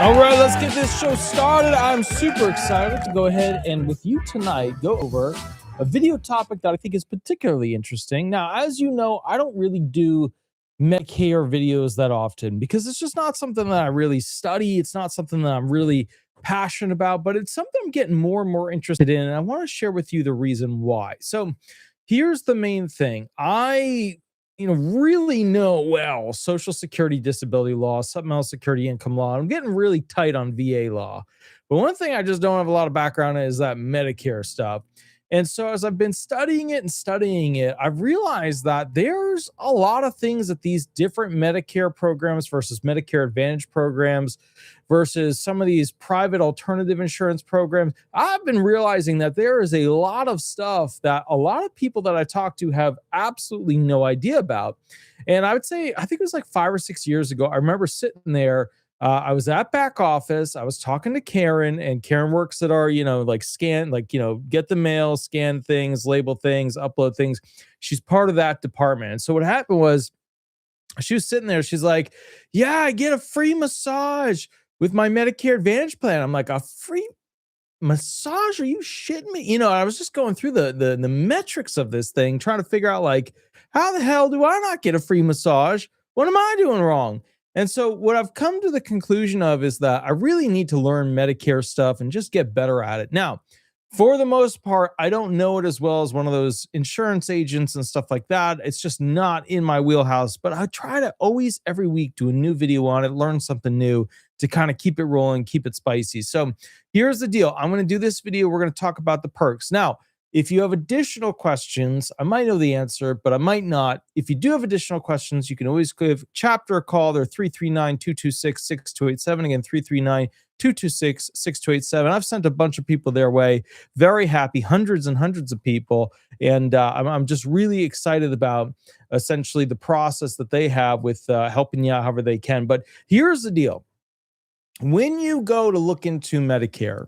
All right, let's get this show started. I'm super excited to go ahead and with you tonight go over a video topic that I think is particularly interesting. Now, as you know, I don't really do Medicare videos that often because it's just not something that I really study. It's not something that I'm really passionate about, but it's something I'm getting more and more interested in. And I want to share with you the reason why. So, here's the main thing. I really know well Social Security disability law, supplemental security income law. I'm getting really tight on VA law. But one thing I just don't have a lot of background in is that Medicare stuff. And so as I've been studying it, I've realized that there's a lot of things that these different Medicare programs versus Medicare Advantage programs versus some of these private alternative insurance programs. I've been realizing that there is a lot of stuff that a lot of people that I talk to have absolutely no idea about. And I would say, I think it was like 5 or 6 years ago, I remember sitting there. I was at back office. I was talking to Karen, and Karen works at our, like scan, like, get the mail, scan things, label things, upload things. She's part of that department. And so what happened was she was sitting there. She's like, yeah, I get a free massage with my Medicare Advantage plan. I'm like, a free massage? Are you shitting me? I was just going through the metrics of this thing, trying to figure out like, how the hell do I not get a free massage? What am I doing wrong? And so what I've come to the conclusion of is that I really need to learn Medicare stuff and just get better at it. Now, for the most part, I don't know it as well as one of those insurance agents and stuff like that. It's just not in my wheelhouse, but I try to always every week do a new video on it, learn something new to kind of keep it rolling, keep it spicy. So here's the deal. I'm going to do this video. We're going to talk about the perks. Now, if you have additional questions, I might know the answer, but I might not. If you do have additional questions, you can always give Chapter a call. They're 339-226-6287. Again, 339-226-6287. I've sent a bunch of people their way. Very happy, hundreds and hundreds of people. And I'm just really excited about essentially the process that they have with helping you out however they can. But here's the deal. When you go to look into Medicare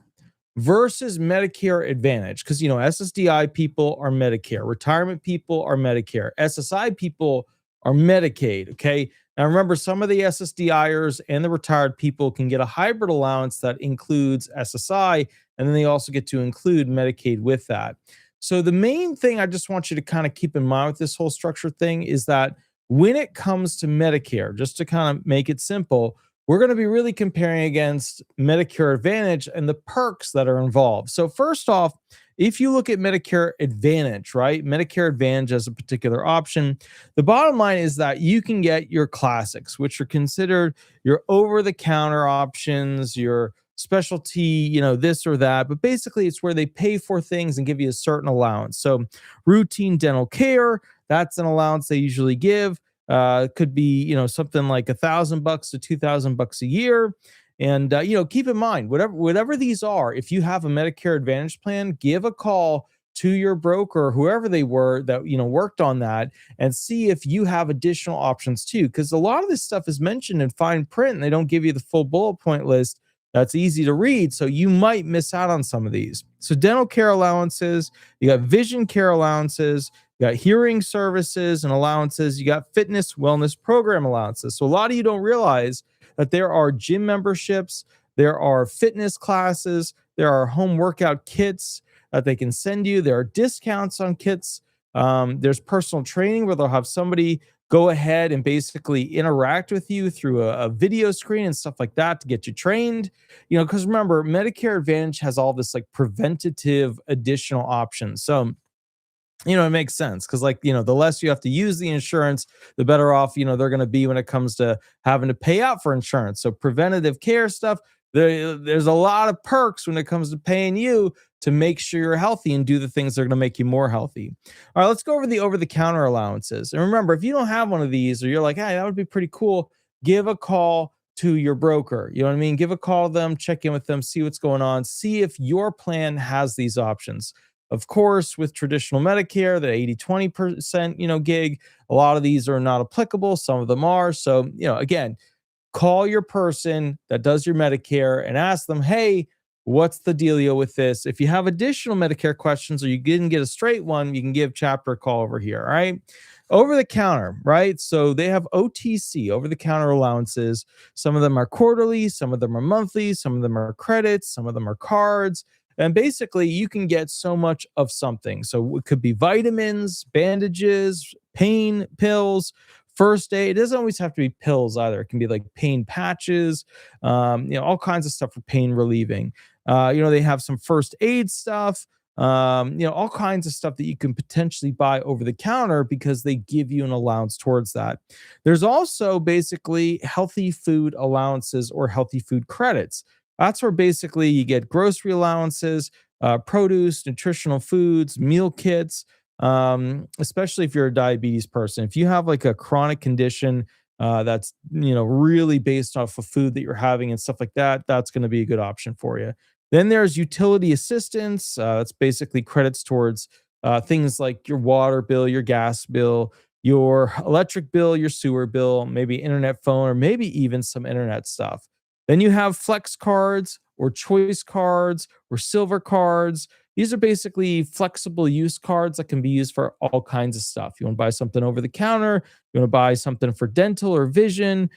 versus Medicare Advantage, because SSDI people are Medicare, retirement people are Medicare, SSI people are Medicaid. Okay. Now remember, some of the SSDIers and the retired people can get a hybrid allowance that includes SSI, and then they also get to include Medicaid with that. So the main thing I just want you to kind of keep in mind with this whole structure thing is that when it comes to Medicare, just to kind of make it simple, we're going to be really comparing against Medicare Advantage and the perks that are involved. So first off, if you look at Medicare Advantage, right? Medicare Advantage as a particular option, the bottom line is that you can get your classics, which are considered your over-the-counter options, your specialty, this or that. But basically, it's where they pay for things and give you a certain allowance. So routine dental care, that's an allowance they usually give. Could be, something like $1,000 to $2,000 a year. And, keep in mind, whatever these are, if you have a Medicare Advantage plan, give a call to your broker, whoever they were that, worked on that, and see if you have additional options too. Because a lot of this stuff is mentioned in fine print and they don't give you the full bullet point list that's easy to read. So you might miss out on some of these. So dental care allowances, you got vision care allowances, you got hearing services and allowances. You got fitness wellness program allowances. So a lot of you don't realize that there are gym memberships, there are fitness classes, there are home workout kits that they can send you. There are discounts on kits. There's personal training where they'll have somebody go ahead and basically interact with you through a video screen and stuff like that to get you trained. Because remember, Medicare Advantage has all this like preventative additional options. So it makes sense because the less you have to use the insurance, the better off, they're going to be when it comes to having to pay out for insurance. So preventative care stuff, there's a lot of perks when it comes to paying you to make sure you're healthy and do the things that are going to make you more healthy. All right, let's go over the over-the-counter allowances. And remember, if you don't have one of these or you're like, hey, that would be pretty cool, give a call to your broker. You know what I mean? Give a call to them, check in with them, see what's going on, see if your plan has these options. Of course, with traditional Medicare, the 80-20%, gig, a lot of these are not applicable. Some of them are. So, again, call your person that does your Medicare and ask them, hey, What's the dealio with this? If you have additional Medicare questions or you didn't get a straight one, you can give Chapter a call over here. All right. Over the counter, right? So they have OTC, over the counter allowances. Some of them are quarterly, some of them are monthly, some of them are credits, some of them are cards. And basically, you can get so much of something. So it could be vitamins, bandages, pain pills, first aid. It doesn't always have to be pills either. It can be like pain patches, all kinds of stuff for pain relieving. They have some first aid stuff, all kinds of stuff that you can potentially buy over the counter because they give you an allowance towards that. There's also basically healthy food allowances or healthy food credits. That's where basically you get grocery allowances, produce, nutritional foods, meal kits, especially if you're a diabetes person. If you have like a chronic condition, that's really based off of food that you're having and stuff like that, that's going to be a good option for you. Then there's utility assistance. That's basically credits towards things like your water bill, your gas bill, your electric bill, your sewer bill, maybe internet phone, or maybe even some internet stuff. Then you have flex cards or choice cards or silver cards. These are basically flexible use cards that can be used for all kinds of stuff. You want to buy something over the counter, you want to buy something for dental or vision,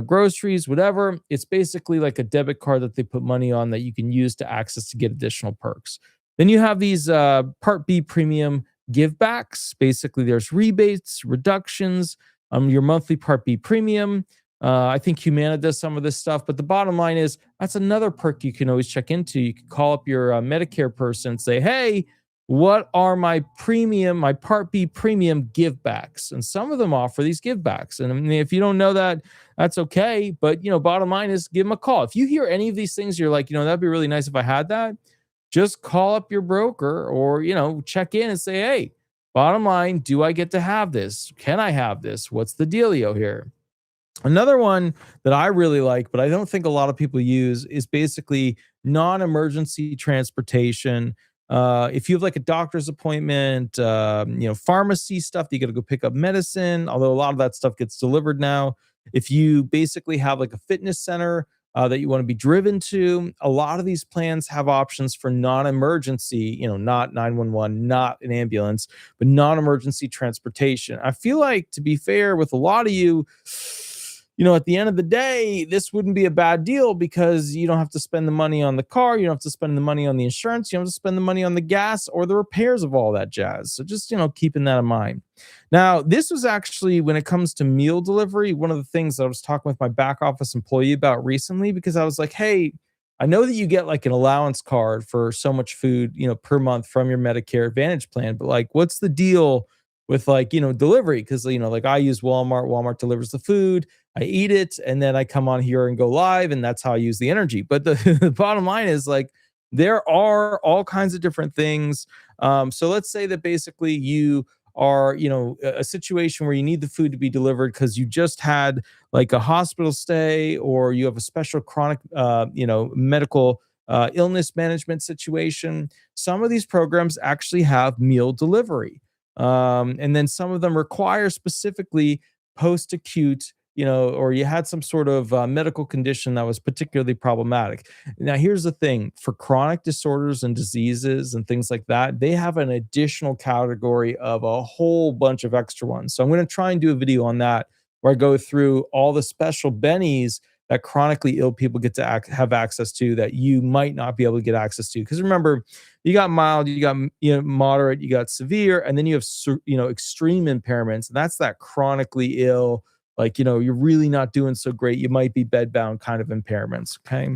groceries, whatever. It's basically like a debit card that they put money on that you can use to access to get additional perks. Then you have these Part B premium give backs. Basically, there's rebates, reductions, your monthly Part B premium. I think Humana does some of this stuff, but the bottom line is that's another perk you can always check into. You can call up your Medicare person and say, hey, what are my Part B premium give backs? And some of them offer these give backs. And I mean, if you don't know that, that's okay. But, bottom line is give them a call. If you hear any of these things, you're like, that'd be really nice if I had that. Just call up your broker or, check in and say, hey, bottom line, do I get to have this? Can I have this? What's the dealio here? Another one that I really like, but I don't think a lot of people use, is basically non-emergency transportation. If you have like a doctor's appointment, pharmacy stuff, you got to go pick up medicine, although a lot of that stuff gets delivered now. If you basically have like a fitness center that you want to be driven to, a lot of these plans have options for non-emergency, not 911, not an ambulance, but non-emergency transportation. I feel like, to be fair with a lot of you, at the end of the day, this wouldn't be a bad deal because you don't have to spend the money on the car. You don't have to spend the money on the insurance. You don't have to spend the money on the gas or the repairs of all that jazz. So just, keeping that in mind. Now, this was actually, when it comes to meal delivery, one of the things that I was talking with my back office employee about recently, because I was like, hey, I know that you get like an allowance card for so much food, per month from your Medicare Advantage plan, but like, what's the deal with like, delivery? Because, like I use Walmart delivers the food. I eat it, and then I come on here and go live, and that's how I use the energy. But the bottom line is, like, there are all kinds of different things. So let's say that basically you are, a situation where you need the food to be delivered because you just had like a hospital stay, or you have a special chronic, medical illness management situation. Some of these programs actually have meal delivery. And then some of them require specifically post-acute, or you had some sort of medical condition that was particularly problematic. Now, here's the thing: for chronic disorders and diseases and things like that, they have an additional category of a whole bunch of extra ones. So I'm going to try and do a video on that where I go through all the special bennies that chronically ill people get to have access to that you might not be able to get access to. Because remember, you got mild, you got moderate, you got severe, and then you have extreme impairments. And that's that chronically ill, like, you're really not doing so great. You might be bedbound kind of impairments. Okay.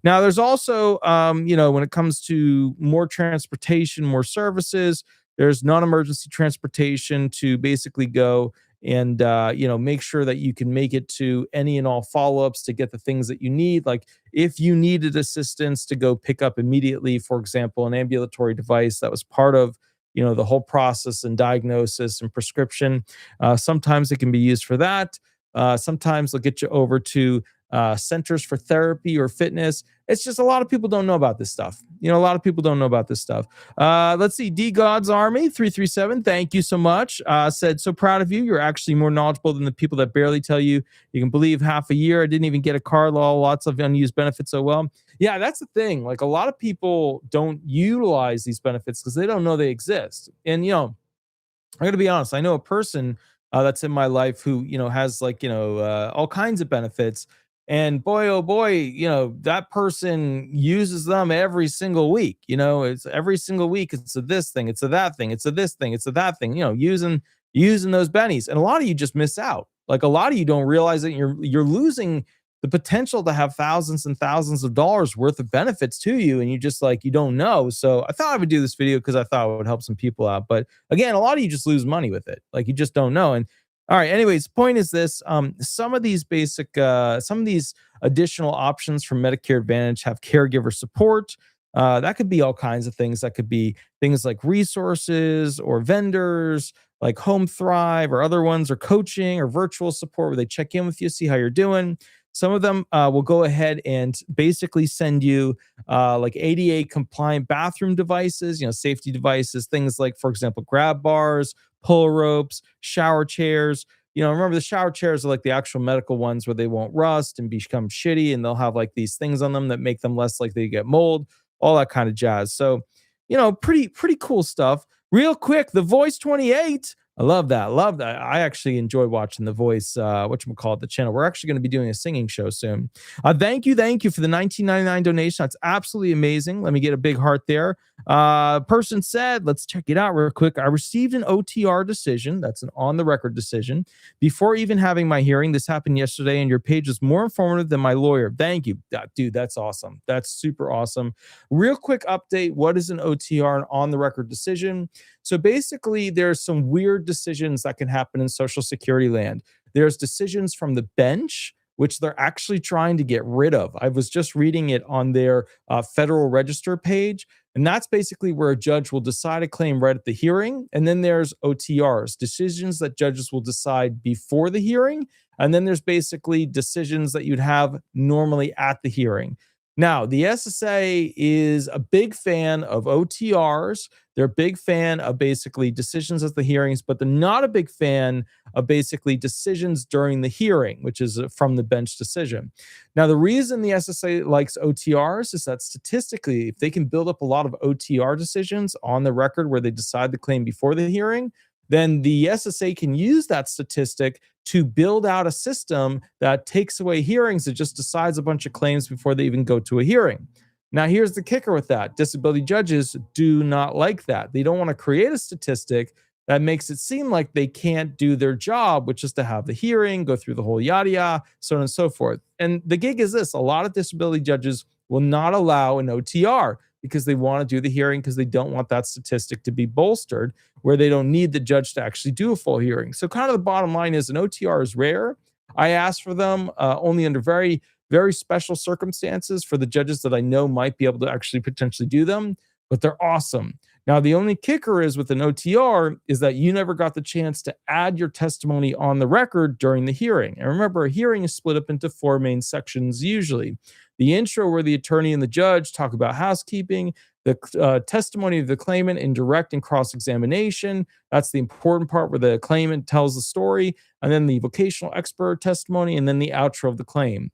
Now, there's also, when it comes to more transportation, more services, there's non-emergency transportation to basically go and, make sure that you can make it to any and all follow-ups to get the things that you need. Like if you needed assistance to go pick up immediately, for example, an ambulatory device that was part of, the whole process and diagnosis and prescription. Sometimes it can be used for that. Sometimes they'll get you over to centers for therapy or fitness. It's just a lot of people don't know about this stuff. A lot of people don't know about this stuff. Let's see. D God's Army 337. Thank you so much. Said, so proud of you. You're actually more knowledgeable than the people that barely tell you you can believe half a year. I didn't even get a car law. Lots of unused benefits. So well. Yeah, that's the thing. Like a lot of people don't utilize these benefits because they don't know they exist. And I'm going to be honest. I know a person that's in my life who, has like, all kinds of benefits. And boy, oh boy, that person uses them every single week. It's every single week. It's a this thing. It's a that thing. It's a this thing. It's a that thing, using those bennies. And a lot of you just miss out. Like a lot of you don't realize that you're losing the potential to have thousands and thousands of dollars worth of benefits to you, and you just like you don't know. So I thought I would do this video because I thought it would help some people out. But again, a lot of you just lose money with it. Like you just don't know. And all right, anyways, point is this: some of these additional options from Medicare Advantage have caregiver support. That could be all kinds of things. That could be things like resources or vendors like Home Thrive or other ones, or coaching or virtual support where they check in with you, see how you're doing. Some of them will go ahead and basically send you like ADA compliant bathroom devices, safety devices, things like, for example, grab bars, pull ropes, shower chairs. Remember the shower chairs are like the actual medical ones where they won't rust and become shitty, and they'll have like these things on them that make them less likely to get mold, all that kind of jazz. So, pretty cool stuff. Real quick, The Voice 28. I love that. Love that. I actually enjoy watching The Voice, whatchamacallit, the channel. We're actually going to be doing a singing show soon. Thank you for the $19.99 donation. That's absolutely amazing. Let me get a big heart there. Person said, let's check it out real quick. I received an OTR decision. That's an on-the-record decision. Before even having my hearing, this happened yesterday, and your page is more informative than my lawyer. Thank you. Dude, that's awesome. That's super awesome. Real quick update. What is an OTR, an on-the-record decision? So basically, there's some weird decisions that can happen in Social Security land. There's decisions from the bench, which they're actually trying to get rid of. I was just reading it on their Federal Register page, and that's basically where a judge will decide a claim right at the hearing. And then there's OTRs, decisions that judges will decide before the hearing. And then there's basically decisions that you'd have normally at the hearing. Now, the SSA is a big fan of OTRs. They're a big fan of basically decisions at the hearings, but they're not a big fan of basically decisions during the hearing, which is from the bench decision. Now, the reason the SSA likes OTRs is that statistically, if they can build up a lot of OTR decisions on the record where they decide the claim before the hearing, then the SSA can use that statistic to build out a system that takes away hearings. It just decides a bunch of claims before they even go to a hearing. Now, here's the kicker with that. Disability judges do not like that. They don't want to create a statistic that makes it seem like they can't do their job, which is to have the hearing, go through the whole yada yada, so on and so forth. And the gig is this: a lot of disability judges will not allow an OTR because they want to do the hearing because they don't want that statistic to be bolstered, where they don't need the judge to actually do a full hearing. So kind of the bottom line is an OTR is rare. I ask for them only under very, very special circumstances for the judges that I know might be able to actually potentially do them, but they're awesome. Now, the only kicker is with an OTR is that you never got the chance to add your testimony on the record during the hearing. And remember, a hearing is split up into 4 main sections usually. The intro, where the attorney and the judge talk about housekeeping, the testimony of the claimant in direct and cross-examination. That's the important part where the claimant tells the story, and then the vocational expert testimony, and then the outro of the claim.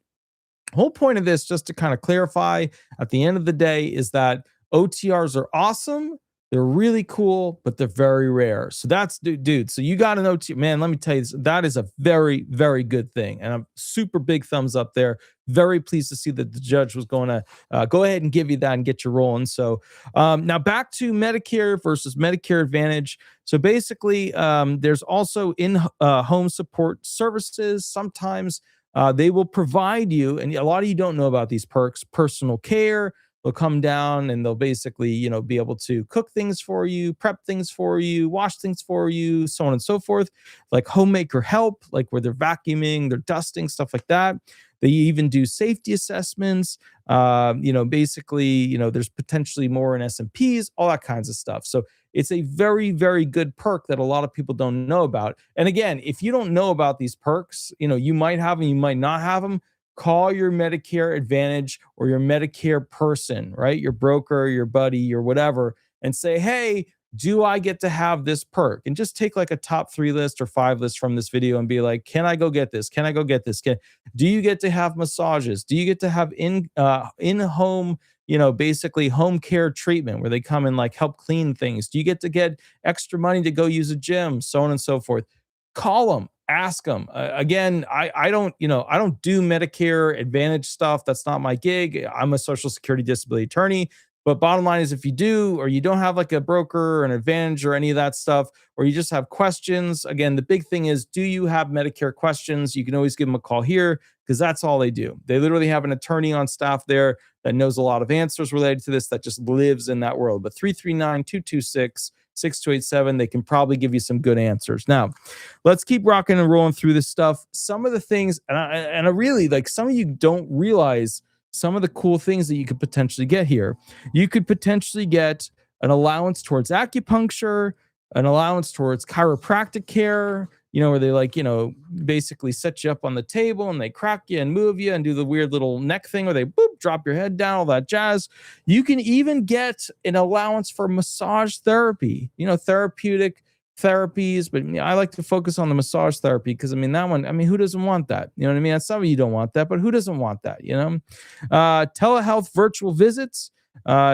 The whole point of this, just to kind of clarify at the end of the day, is that OTRs are awesome. They're really cool, but they're very rare. So that's, dude, so you got an OTR, man, let me tell you, that is a very, very good thing. And I'm super big thumbs up there. Very pleased to see that the judge was going to go ahead and give you that and get you rolling. So now back to Medicare versus Medicare Advantage. So basically, there's also in-home support services. Sometimes they will provide you, and a lot of you don't know about these perks, personal care. They'll come down and they'll basically, be able to cook things for you, prep things for you, wash things for you, so on and so forth. Like homemaker help, like where they're vacuuming, they're dusting, stuff like that. They even do safety assessments. Basically, there's potentially more in S&Ps, all that kinds of stuff. So it's a very, very good perk that a lot of people don't know about. And again, if you don't know about these perks, you might have them, you might not have them. call your Medicare Advantage or your Medicare person, right? Your broker, your buddy, your whatever, and say, hey, do I get to have this perk? And just take like a top 3 list or 5 list from this video and be like, can I go get this? Can I go get this? Do you get to have massages? Do you get to have in home, basically home care treatment where they come and like help clean things? Do you get to get extra money to go use a gym, so on and so forth? Call them, ask them. Again, I don't, I don't do Medicare Advantage stuff. That's not my gig. I'm a Social Security disability attorney. But bottom line is, if you do, or you don't have like a broker or an advantage or any of that stuff, or you just have questions, again, the big thing is, do you have Medicare questions? You can always give them a call here, because that's all they do. They literally have an attorney on staff there that knows a lot of answers related to this, that just lives in that world. But 339-226-6287, they can probably give you some good answers. Now, let's keep rocking and rolling through this stuff. Some of the things, and I really like, some of you don't realize some of the cool things that you could potentially get here. You could potentially get an allowance towards acupuncture, an allowance towards chiropractic care, where they like, basically set you up on the table and they crack you and move you and do the weird little neck thing where they boop, drop your head down, all that jazz. You can even get an allowance for massage therapy, therapeutic therapies, but I like to focus on the massage therapy because that one, who doesn't want that? You know what I mean? Some of you don't want that, but who doesn't want that? Telehealth virtual visits.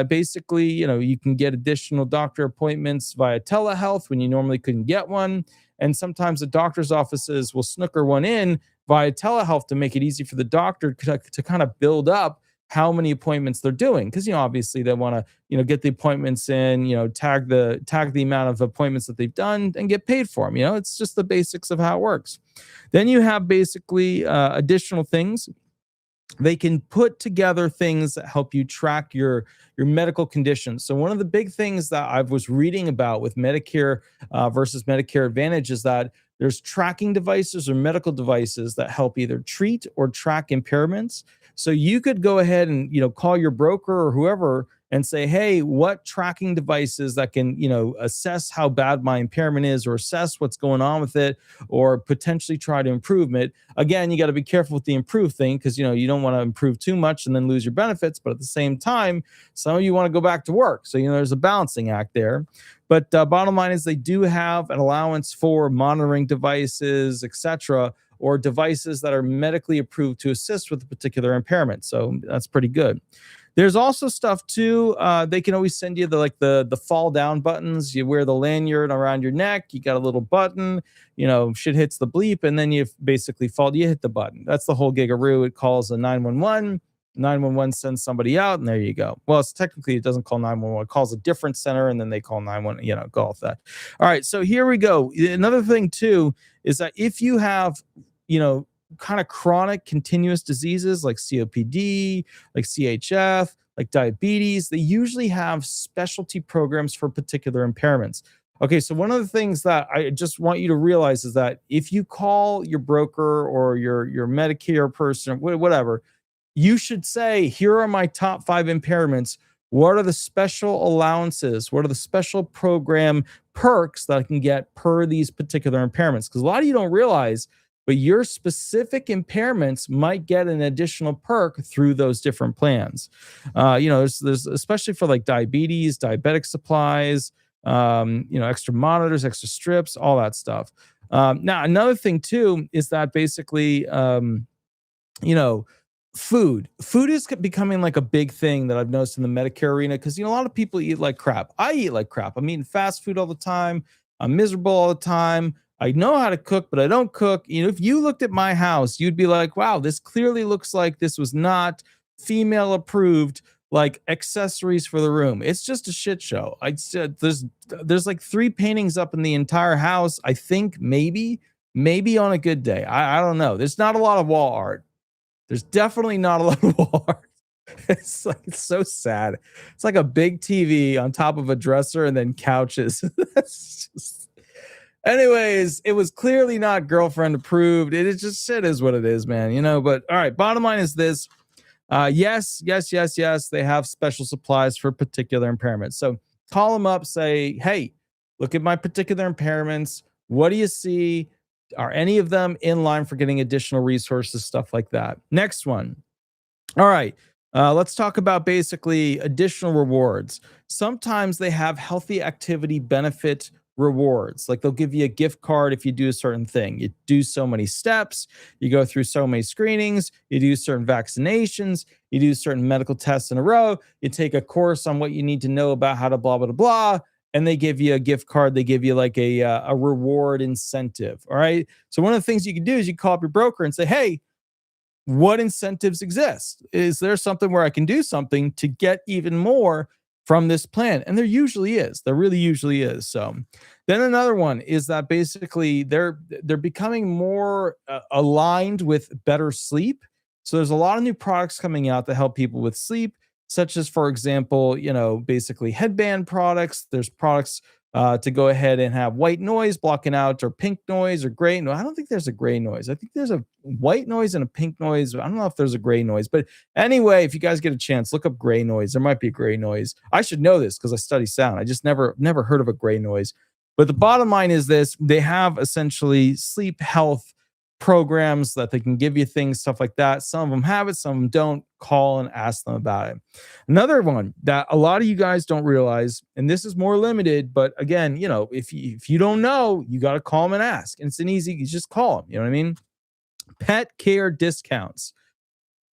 Basically, you can get additional doctor appointments via telehealth when you normally couldn't get one. And sometimes the doctor's offices will snooker one in via telehealth to make it easy for the doctor to kind of build up how many appointments they're doing, because obviously they want to get the appointments in, tag the amount of appointments that they've done and get paid for them. It's just the basics of how it works. Then you have basically additional things. They can put together things that help you track your medical conditions. So one of the big things that I was reading about with Medicare versus Medicare Advantage is that there's tracking devices or medical devices that help either treat or track impairments. So you could go ahead and call your broker or whoever and say, hey, what tracking devices that can assess how bad my impairment is, or assess what's going on with it, or potentially try to improve it. Again, you got to be careful with the improve thing, because you don't want to improve too much and then lose your benefits, but at the same time, some of you want to go back to work. So there's a balancing act there. But bottom line is, they do have an allowance for monitoring devices, etc., or devices that are medically approved to assist with a particular impairment. So that's pretty good. There's also stuff too. They can always send you the fall down buttons. You wear the lanyard around your neck. You got a little button. Shit hits the bleep, and then you basically fall. You hit the button. That's the whole gigaroo. It calls a 911. 911 sends somebody out, and there you go. Well, it's technically, it doesn't call 911. It calls a different center, and then they call 911. Go off that. All right. So here we go. Another thing too is that if you have kind of chronic continuous diseases like COPD, like CHF, like diabetes, they usually have specialty programs for particular impairments. Okay, so one of the things that I just want you to realize is that if you call your broker or your Medicare person, whatever, you should say, here are my top 5 impairments. What are the special allowances? What are the special program perks that I can get per these particular impairments? Because a lot of you don't realize, but your specific impairments might get an additional perk through those different plans. There's especially for like diabetes, diabetic supplies, extra monitors, extra strips, all that stuff. Now, another thing too is that basically, food is becoming like a big thing that I've noticed in the Medicare arena, because a lot of people eat like crap. I eat like crap. I'm eating fast food all the time. I'm miserable all the time. I know how to cook, but I don't cook. If you looked at my house, you'd be like, wow, this clearly looks like this was not female approved, like accessories for the room. It's just a shit show. I said there's like 3 paintings up in the entire house. I think maybe on a good day. I don't know. There's not a lot of wall art. There's definitely not a lot of wall art. It's so sad. It's like a big TV on top of a dresser and then couches. That's just. Anyways, it was clearly not girlfriend approved. It is just, shit is what it is, man. But all right, bottom line is this. Yes. They have special supplies for particular impairments. So call them up, say, hey, look at my particular impairments. What do you see? Are any of them in line for getting additional resources, stuff like that? Next one. All right. Let's talk about basically additional rewards. Sometimes they have healthy activity benefit rewards. Like they'll give you a gift card if you do a certain thing. You do so many steps, you go through so many screenings, you do certain vaccinations, you do certain medical tests in a row, you take a course on what you need to know about how to blah, blah, blah. And they give you a gift card. They give you like a reward incentive. All right. So one of the things you can do is you call up your broker and say, hey, what incentives exist? Is there something where I can do something to get even more from this plan? And there usually is. There really usually is. So then another one is that basically they're becoming more aligned with better sleep. So there's a lot of new products coming out that help people with sleep, such as, for example, basically headband products. There's products to go ahead and have white noise blocking out, or pink noise, or gray noise. I don't think there's a gray noise. I think there's a white noise and a pink noise. I don't know if there's a gray noise, but anyway, if you guys get a chance, look up gray noise. There might be a gray noise. I should know this because I study sound. I just never heard of a gray noise. But the bottom line is this: they have essentially sleep health programs that they can give you things, stuff like that. Some of them have it, some of them don't. Call and ask them about it. Another one that a lot of you guys don't realize, and this is more limited, but again, if you don't know, you got to call them and ask. And it's an easy, you just call them. You know what I mean? Pet care discounts.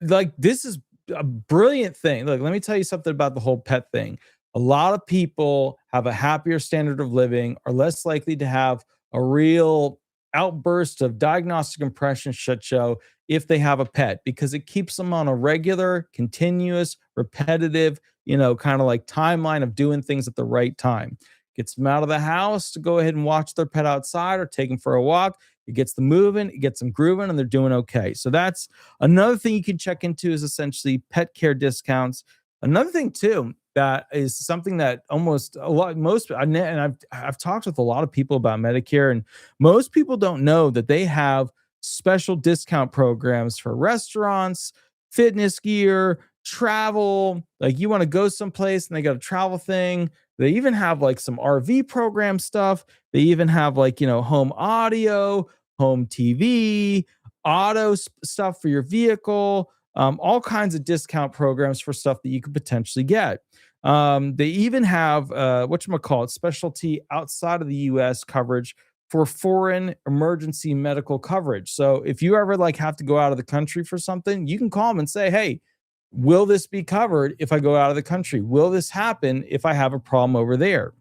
Like, this is a brilliant thing. Look, let me tell you something about the whole pet thing. A lot of people have a happier standard of living, are less likely to have a real outburst of diagnostic impression shit show if they have a pet, because it keeps them on a regular, continuous, repetitive, kind of like timeline of doing things at the right time. Gets them out of the house to go ahead and watch their pet outside or take them for a walk. It gets them moving, it gets them grooving, and they're doing okay. So that's another thing you can check into, is essentially pet care discounts. Another thing too, that is something that I've talked with a lot of people about Medicare, and most people don't know that they have special discount programs for restaurants, fitness gear, travel. Like, you want to go someplace and they got a travel thing. They even have like some RV program stuff. They even have like, home audio, home TV, stuff for your vehicle, all kinds of discount programs for stuff that you could potentially get. They even have whatchamacallit, specialty outside of the US coverage for foreign emergency medical coverage. So if you ever have to go out of the country for something, you can call them and say, hey, will this be covered if I go out of the country? Will this happen if I have a problem over there?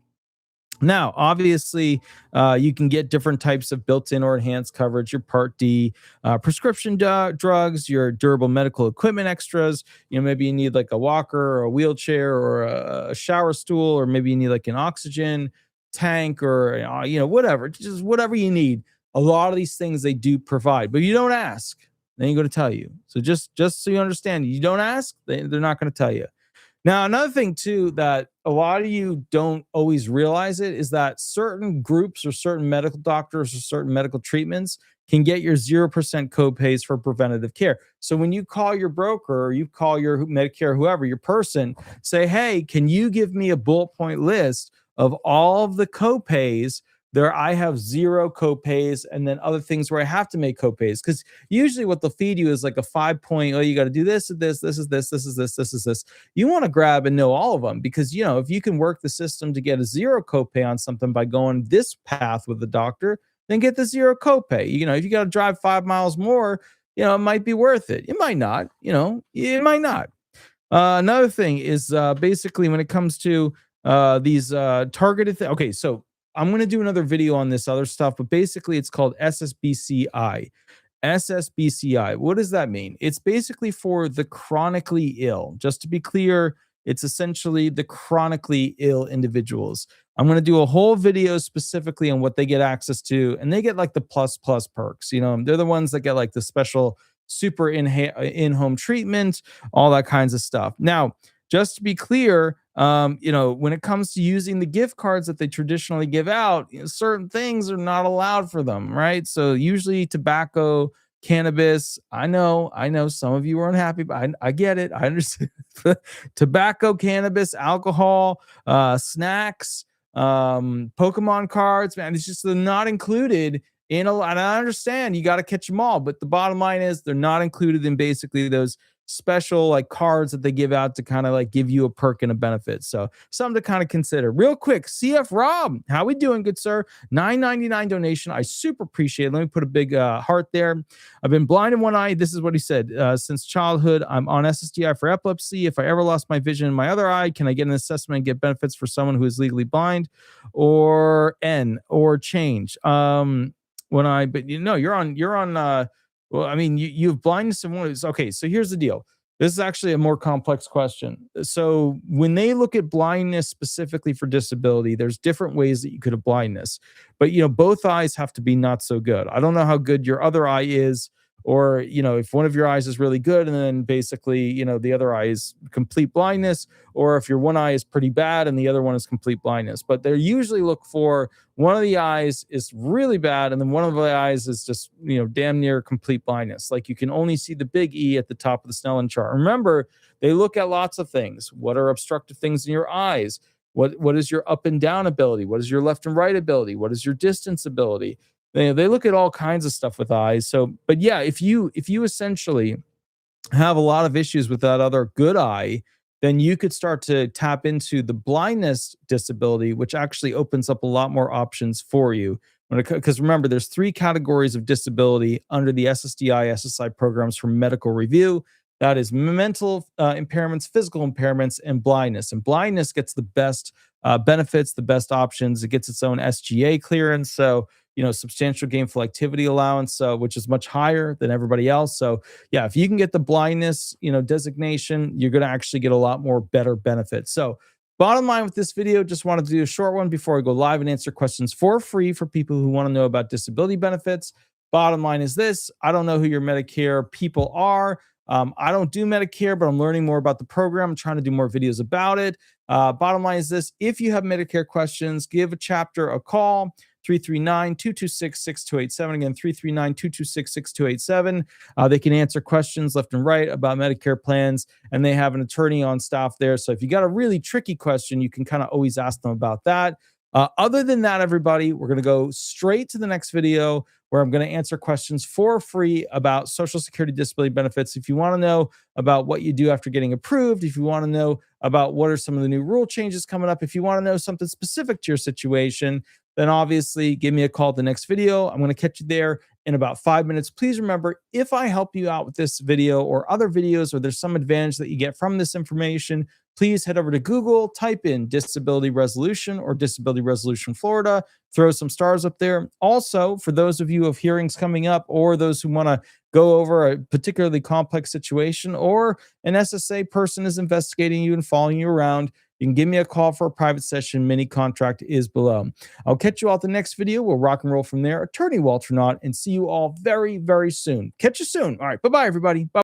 Now, obviously, you can get different types of built-in or enhanced coverage, your Part D, prescription drugs, your durable medical equipment extras. Maybe you need like a walker or a wheelchair or a shower stool, or maybe you need like an oxygen tank, or whatever, just whatever you need. A lot of these things they do provide, but you don't ask, they ain't going to tell you. So just so you understand, you don't ask, they're not going to tell you. Now, another thing too that a lot of you don't always realize it is that certain groups or certain medical doctors or certain medical treatments can get your 0% copays for preventative care. So when you call your broker or you call your Medicare, whoever, your person, say, hey, can you give me a bullet point list of all of the copays there? I have 0 copays, and then other things where I have to make copays. Because usually what they'll feed you is like a 5-point, oh, you got to do this, this is this. You want to grab and know all of them, because, if you can work the system to get a 0 copay on something by going this path with the doctor, then get the 0 copay. If you got to drive 5 miles more, it might be worth it. It might not, it might not. Another thing is basically when it comes to these targeted things. Okay, so I'm going to do another video on this other stuff, but basically it's called SSBCI. SSBCI. What does that mean? It's basically for the chronically ill. Just to be clear, it's essentially the chronically ill individuals. I'm going to do a whole video specifically on what they get access to, and they get like the plus perks. They're the ones that get like the special super in-home treatment, all that kinds of stuff. Now, just to be clear, when it comes to using the gift cards that they traditionally give out, certain things are not allowed for them, right? So usually tobacco, cannabis. I know some of you are unhappy, but I get it. I understand. Tobacco, cannabis, alcohol, snacks, Pokemon cards, man, it's just they're not included And I understand you got to catch them all, but the bottom line is they're not included in basically those special like cards that they give out to kind of like give you a perk and a benefit. So something to kind of consider. Real quick, CF Rob, how we doing, good sir? 9.99 donation. I super appreciate it. Let me put a big heart there. I've been blind in one eye. This is what he said. Since childhood, I'm on SSDI for epilepsy. If I ever lost my vision in my other eye, can I get an assessment and get benefits for someone who is legally blind, or change? But you're on well, I mean, you have blindness in one of these. Okay, so here's the deal. This is actually a more complex question. So when they look at blindness specifically for disability, there's different ways that you could have blindness. But both eyes have to be not so good. I don't know how good your other eye is, or if one of your eyes is really good and then basically the other eye is complete blindness, or if your one eye is pretty bad and the other one is complete blindness. But they usually look for one of the eyes is really bad and then one of the eyes is just damn near complete blindness, like you can only see the big E at the top of the Snellen chart. Remember, they look at lots of things. What are obstructive things in your eyes? What is your up and down ability? What is your left and right ability? What is your distance ability? They look at all kinds of stuff with eyes. So, but yeah, if you essentially have a lot of issues with that other good eye, then you could start to tap into the blindness disability, which actually opens up a lot more options for you. Because remember, there's 3 categories of disability under the SSDI, SSI programs for medical review. That is mental impairments, physical impairments, and blindness. And blindness gets the best benefits, the best options. It gets its own SGA clearance. So, substantial gainful activity allowance, which is much higher than everybody else. So yeah, if you can get the blindness, designation, you're going to actually get a lot more better benefits. So bottom line with this video, just wanted to do a short one before I go live and answer questions for free for people who want to know about disability benefits. Bottom line is this: I don't know who your Medicare people are. I don't do Medicare, but I'm learning more about the program. I'm trying to do more videos about it. Bottom line is this: if you have Medicare questions, give a chapter a call. 339-226-6287. Again, 339-226-6287. They can answer questions left and right about Medicare plans, and they have an attorney on staff there. So if you got a really tricky question, you can kind of always ask them about that. Other than that, everybody, we're going to go straight to the next video where I'm going to answer questions for free about Social Security disability benefits. If you want to know about what you do after getting approved, if you want to know about what are some of the new rule changes coming up, if you want to know something specific to your situation, then obviously give me a call at the next video. I'm going to catch you there in about 5 minutes. Please remember, if I help you out with this video or other videos, or there's some advantage that you get from this information, please head over to Google, type in disability resolution or disability resolution Florida, throw some stars up there. Also, for those of you who have hearings coming up, or those who want to go over a particularly complex situation, or an SSA person is investigating you and following you around, you can give me a call for a private session. Mini contract is below. I'll catch you all at the next video. We'll rock and roll from there. Attorney Walter Hnot, and see you all very, very soon. Catch you soon. All right. Bye-bye, everybody. Bye.